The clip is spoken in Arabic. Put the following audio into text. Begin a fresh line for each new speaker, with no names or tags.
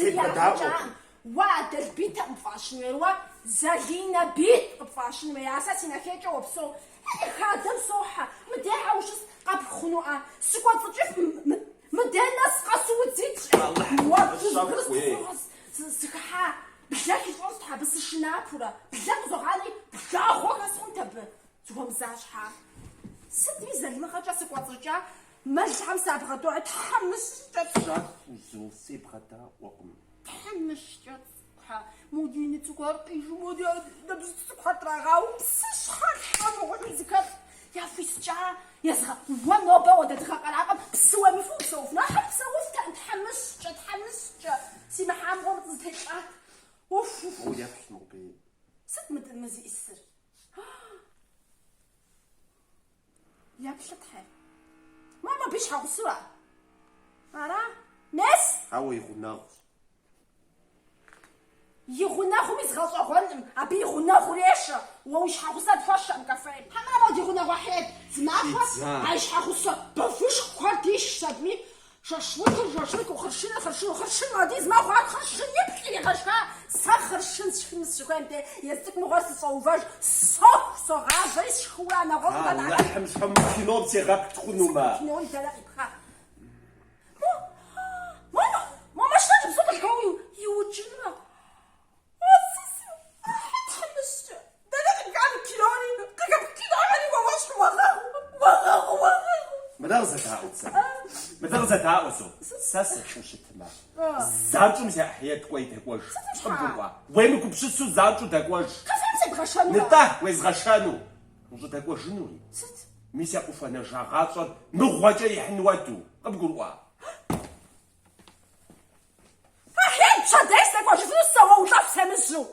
زيادة واد البيت مفاشن وا زالينا بيت مفاشن يا أساسنا كيجا وبسو خادم صوحة مديها وش قبل خنوقة سكوت تجف مدينا سقاسو وتزيد والله سكحة بلاك يصحى بس الشنابورة بلاك زغالي بلا خوك أسخن تب تقوم زاشحة ستي زلمة خرجة سكوت تجا مالش حمسة بغدو تحمس
جات وزو سيبغدا وقم
تحمس جات موديني تقارقي مودي لبس تقطع غاو بس شحال وغني ذكر يا فيسجا يا زغا وانا باودا دقيقة العقب بس هو مفوق سوفنا حب سوفت تحمس سي محام غوم تزهق اوف
ويا حسنو بي
ست مزي السر يا بشطحي ماما بيش حغسوا أرا ناس
هاو يغناغ
يغناغو ميزغاصو غنم أبي يغناغو ليش ووش حغسات فاشا مكافين حما راد يغناغو واحد زمافا عايش حغسا بفش خالتيش صدمي شاشوك وخرشين مادي زمافا خرشين يبكي غشكا سخرشين شفن السكان تي يستك مغرس صوفاج صغار بيس شخوانا غلطة
لا حمش حم كينون سي غاك تخونو ما
كينون تلا إبخا ماما شتاج بصوت القوي يوجلنا تحمست دانا قاعد كيلوني قاعد كيلوني وواش وغاغو
مدرزة عاوسو ساسة وشتما زانجو مسا حياة كوي تاكواش وين كوب شسو زانجو تاكواش
كيف غشانو
نتاه ويز غشانو وجو تاكواش جنوري ميسا قفانا جاغاصون مغواجا يحنواتو قبقوا
حياة شاديس تاكواش فلوس سوا وطاف سامسو